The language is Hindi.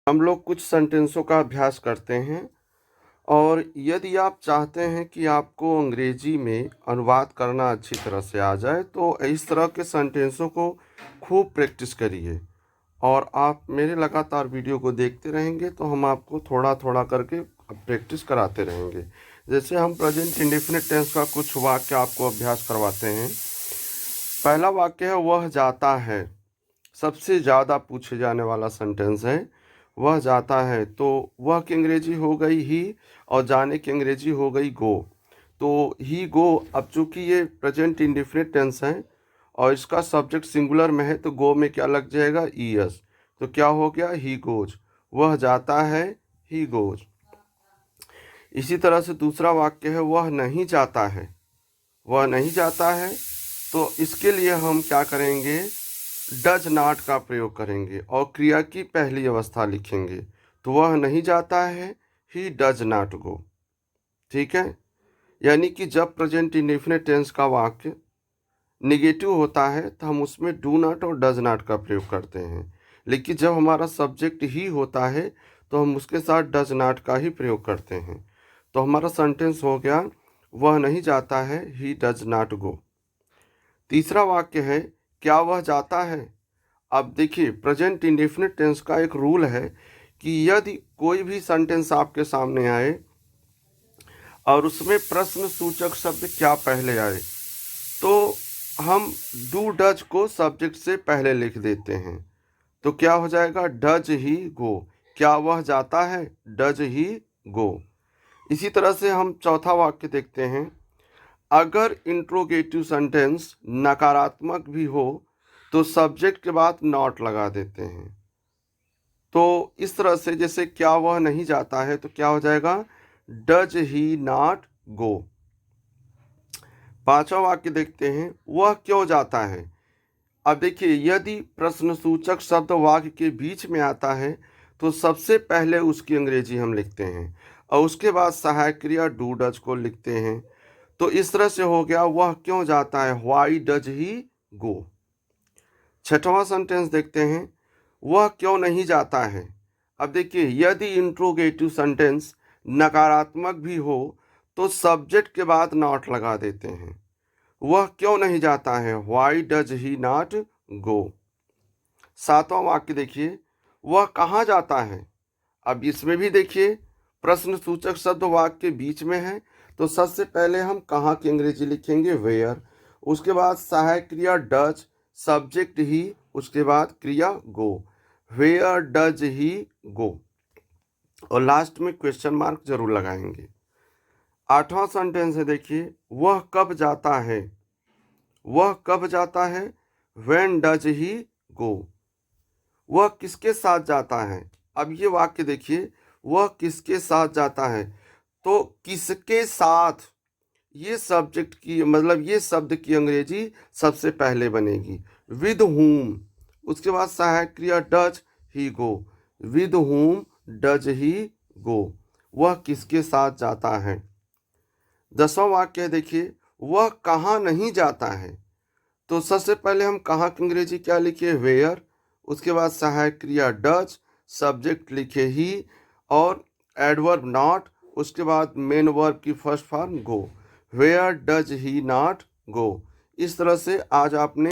हम लोग कुछ सेंटेंसों का अभ्यास करते हैं और यदि आप चाहते हैं कि आपको अंग्रेजी में अनुवाद करना अच्छी तरह से आ जाए तो इस तरह के सेंटेंसों को खूब प्रैक्टिस करिए और आप मेरे लगातार वीडियो को देखते रहेंगे तो हम आपको थोड़ा थोड़ा करके प्रैक्टिस कराते रहेंगे। जैसे हम प्रेजेंट इंडेफिनिट टेंस का कुछ वाक्य आपको अभ्यास करवाते हैं। पहला वाक्य है वह जाता है। सबसे ज़्यादा पूछे जाने वाला सेंटेंस है वह जाता है। तो वह की अंग्रेजी हो गई ही और जाने की अंग्रेजी हो गई गो। तो ही गो, अब चूंकि ये प्रेजेंट इंडेफिनिट टेंस है और इसका सब्जेक्ट सिंगुलर में है तो गो में क्या लग जाएगा, ईएस। तो क्या हो गया, ही गोज। वह जाता है, ही गोज। इसी तरह से दूसरा वाक्य है वह नहीं जाता है। वह नहीं जाता है तो इसके लिए हम क्या करेंगे, डज नॉट का प्रयोग करेंगे और क्रिया की पहली अवस्था लिखेंगे। तो वह नहीं जाता है, ही डज नॉट गो। ठीक है, यानी कि जब प्रेजेंट इंडेफिनिट टेंस का वाक्य निगेटिव होता है तो हम उसमें डू नॉट और डज नॉट का प्रयोग करते हैं, लेकिन जब हमारा सब्जेक्ट ही होता है तो हम उसके साथ डज नॉट का ही प्रयोग करते हैं। तो हमारा सेंटेंस हो गया वह नहीं जाता है, ही डज नॉट गो। तीसरा वाक्य है क्या वह जाता है। अब देखिए प्रेजेंट इंडेफिनिट टेंस का एक रूल है कि यदि कोई भी सेंटेंस आपके सामने आए और उसमें प्रश्न सूचक शब्द क्या पहले आए तो हम डू डज को सब्जेक्ट से पहले लिख देते हैं। तो क्या हो जाएगा, डज ही गो। क्या वह जाता है, डज ही गो। इसी तरह से हम चौथा वाक्य देखते हैं। अगर इंट्रोगेटिव सेंटेंस नकारात्मक भी हो तो सब्जेक्ट के बाद नॉट लगा देते हैं। तो इस तरह से जैसे क्या वह नहीं जाता है तो क्या हो जाएगा, डज ही नॉट गो। पांचवा वाक्य देखते हैं वह क्यों जाता है। अब देखिए यदि प्रश्नसूचक शब्द वाक्य के बीच में आता है तो सबसे पहले उसकी अंग्रेजी हम लिखते हैं और उसके बाद सहायक क्रिया डू डज को लिखते हैं। तो इस तरह से हो गया वह क्यों जाता है, व्हाई डज ही गो। छठवां सेंटेंस देखते हैं वह क्यों नहीं जाता है। अब देखिए यदि इंट्रोगेटिव सेंटेंस नकारात्मक भी हो तो सब्जेक्ट के बाद नॉट लगा देते हैं। वह क्यों नहीं जाता है, व्हाई डज ही नॉट गो। सातवां वाक्य देखिए वह कहाँ जाता है। अब इसमें भी देखिए प्रश्न सूचक शब्द वाक्य के बीच में है तो सबसे पहले हम कहाँ की अंग्रेजी लिखेंगे, वेयर। उसके बाद सहायक क्रिया डज, सब्जेक्ट ही, उसके बाद क्रिया गो। वेयर डज ही गो और लास्ट में क्वेश्चन मार्क जरूर लगाएंगे। आठवां सेंटेंस है देखिए वह कब जाता है। वह कब जाता है, व्हेन डज ही गो। वह किसके साथ जाता है। अब ये वाक्य देखिए वह किसके साथ जाता है तो किसके साथ, ये सब्जेक्ट की मतलब ये शब्द की अंग्रेजी सबसे पहले बनेगी, विद हुम। उसके बाद सहायक क्रिया does he go, with whom does he go. वह किसके साथ जाता है। 10वां वाक्य देखिए वह कहाँ नहीं जाता है। तो सबसे पहले हम कहाँ की अंग्रेजी क्या लिखे, वेयर। उसके बाद सहायक क्रिया डज, सब्जेक्ट लिखे ही और एडवर्ब नॉट। उसके बाद मेन वर्ब की first form go. Where does he not go. इस तरह से आज आपने